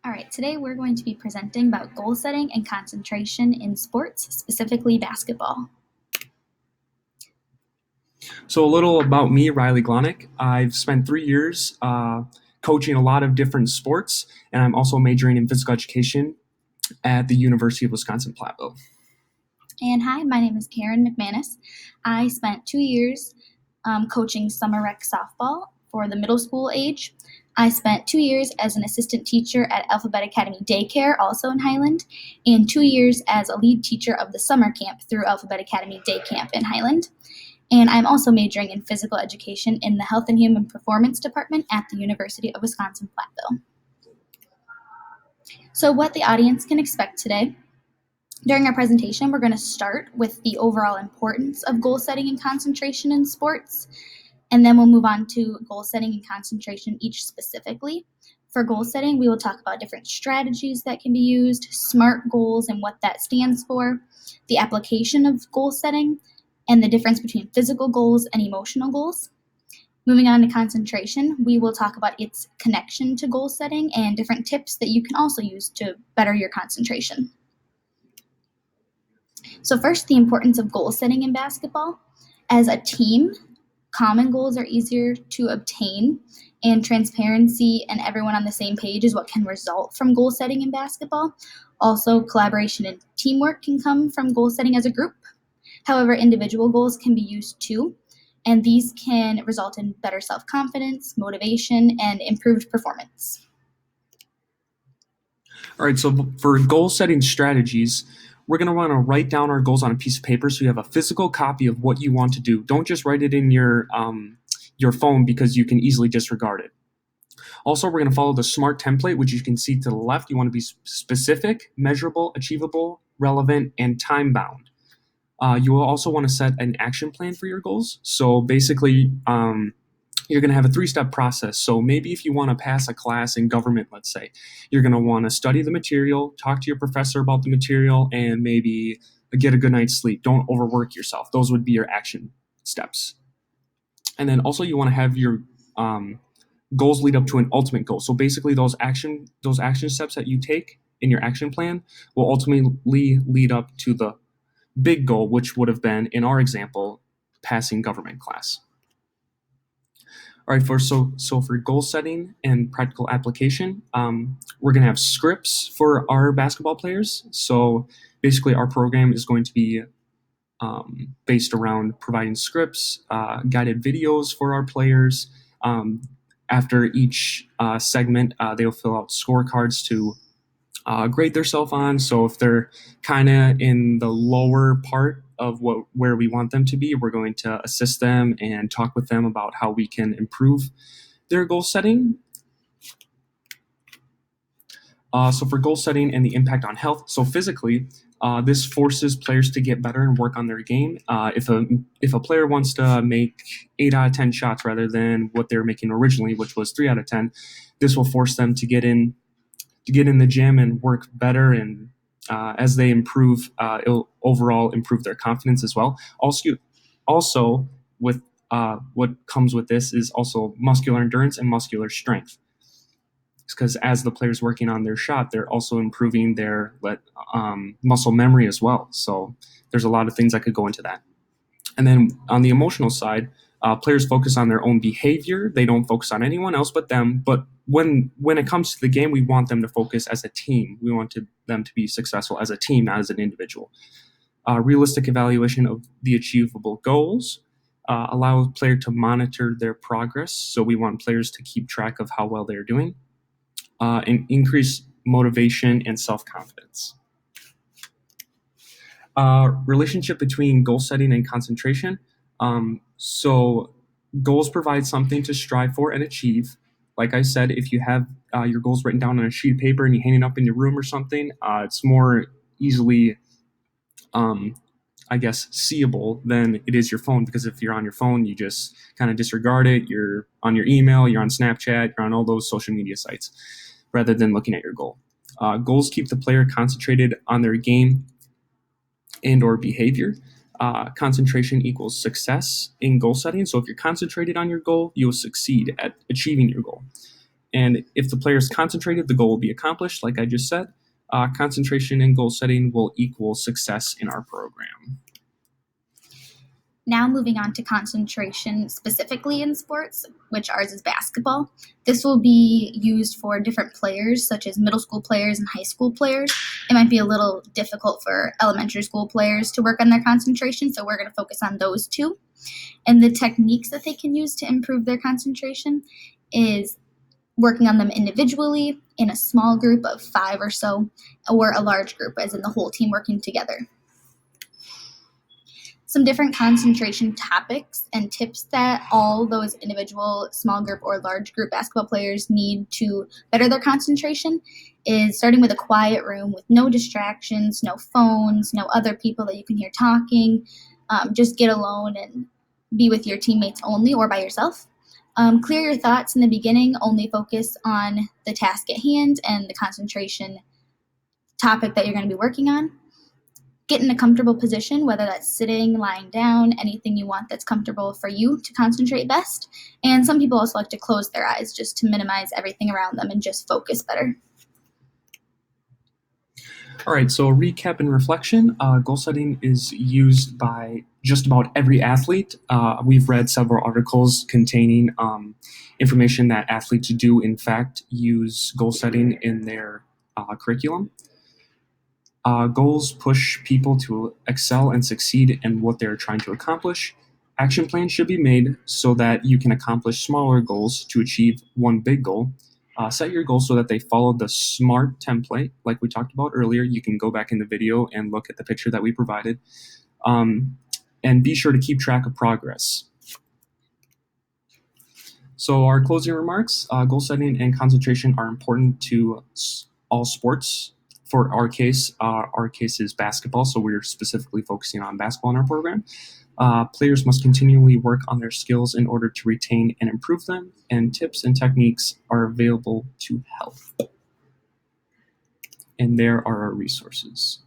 All right, today we're going to be presenting about goal setting and concentration in sports, specifically basketball. So, a little about me, Riley Glonick. I've spent 3 years coaching a lot of different sports, and I'm also majoring in physical education at the University of Wisconsin-Platteville. And hi, my name is Karen McManus. I spent 2 years coaching summer rec softball for the middle school age. I spent 2 years as an assistant teacher at Alphabet Academy Daycare, also in Highland, and 2 years as a lead teacher of the summer camp through Alphabet Academy Day Camp in Highland. And I'm also majoring in physical education in the Health and Human Performance Department at the University of Wisconsin-Platteville. So what the audience can expect today. During our presentation, we're going to start with the overall importance of goal setting and concentration in sports, and then we'll move on to goal setting and concentration each specifically. For goal setting, we will talk about different strategies that can be used, SMART goals and what that stands for, the application of goal setting, and the difference between physical goals and emotional goals. Moving on to concentration, we will talk about its connection to goal setting and different tips that you can also use to better your concentration. So first, the importance of goal setting in basketball. As a team, common goals are easier to obtain, and transparency and everyone on the same page is what can result from goal setting in basketball. Also, collaboration and teamwork can come from goal setting as a group. However, individual goals can be used too, and these can result in better self-confidence, motivation, and improved performance. All right, so for goal setting strategies, we're going to want to write down our goals on a piece of paper so you have a physical copy of what you want to do. Don't just write it in your phone because you can easily disregard it. Also, we're going to follow the SMART template, which you can see to the left. You want to be specific, measurable, achievable, relevant, and time-bound. You will also want to set an action plan for your goals. So basically, you're going to have a 3-step process. So maybe if you want to pass a class in government, let's say, you're going to want to study the material, talk to your professor about the material, and maybe get a good night's sleep. Don't overwork yourself. Those would be your action steps. And then also you want to have your goals lead up to an ultimate goal. So basically those action steps that you take in your action plan will ultimately lead up to the big goal, which would have been, in our example, passing government class. All right, for goal setting and practical application, we're going to have scripts for our basketball players. So basically, our program is going to be based around providing scripts, guided videos for our players. After each segment, they'll fill out scorecards to grade themselves on. So if they're kind of in the lower part of where we want them to be, we're going to assist them and talk with them about how we can improve their goal setting. So for goal setting and the impact on health, so physically, this forces players to get better and work on their game. If a player wants to make 8 out of 10 shots rather than what they were making originally, which was 3 out of 10, this will force them to get in the gym and work better, and as they improve, it'll overall improve their confidence as well. Also with what comes with this is also muscular endurance and muscular strength, because as the player's working on their shot, they're also improving their muscle memory as well. So there's a lot of things that could go into that. And then on the emotional side, players focus on their own behavior. They don't focus on anyone else but them. But when it comes to the game, we want them to focus as a team. We want them to be successful as a team, not as an individual. Realistic evaluation of the achievable goals allow a player to monitor their progress. So we want players to keep track of how well they're doing, and increase motivation and self-confidence. Relationship between goal setting and concentration. So goals provide something to strive for and achieve. Like I said, if you have your goals written down on a sheet of paper and you hang it up in your room or something, it's more easily, seeable than it is your phone, because if you're on your phone, you just kind of disregard it. You're on your email, you're on Snapchat, you're on all those social media sites rather than looking at your goal. Goals keep the player concentrated on their game and or behavior. Concentration equals success in goal setting. So if you're concentrated on your goal, you'll succeed at achieving your goal. And if the player is concentrated, the goal will be accomplished, like I just said. Concentration and goal setting will equal success in our program. Now moving on to concentration specifically in sports, which ours is basketball. This will be used for different players, such as middle school players and high school players. It might be a little difficult for elementary school players to work on their concentration, so we're going to focus on those two. And the techniques that they can use to improve their concentration is working on them individually, in a small group of 5 or so, or a large group, as in the whole team working together. Some different concentration topics and tips that all those individual small group or large group basketball players need to better their concentration is starting with a quiet room with no distractions, no phones, no other people that you can hear talking. Just get alone and be with your teammates only or by yourself. Clear your thoughts in the beginning, only focus on the task at hand and the concentration topic that you're going to be working on. Get in a comfortable position, whether that's sitting, lying down, anything you want that's comfortable for you to concentrate best. And some people also like to close their eyes just to minimize everything around them and just focus better. All right, so recap and reflection. Goal setting is used by just about every athlete. We've read several articles containing information that athletes do, in fact, use goal setting in their curriculum. Goals push people to excel and succeed in what they're trying to accomplish. Action plans should be made so that you can accomplish smaller goals to achieve one big goal. Set your goals so that they follow the SMART template, like we talked about earlier. You can go back in the video and look at the picture that we provided. And be sure to keep track of progress. So our closing remarks, goal setting and concentration are important to all sports. For our case is basketball, so we're specifically focusing on basketball in our program. Players must continually work on their skills in order to retain and improve them, and tips and techniques are available to help. And there are our resources.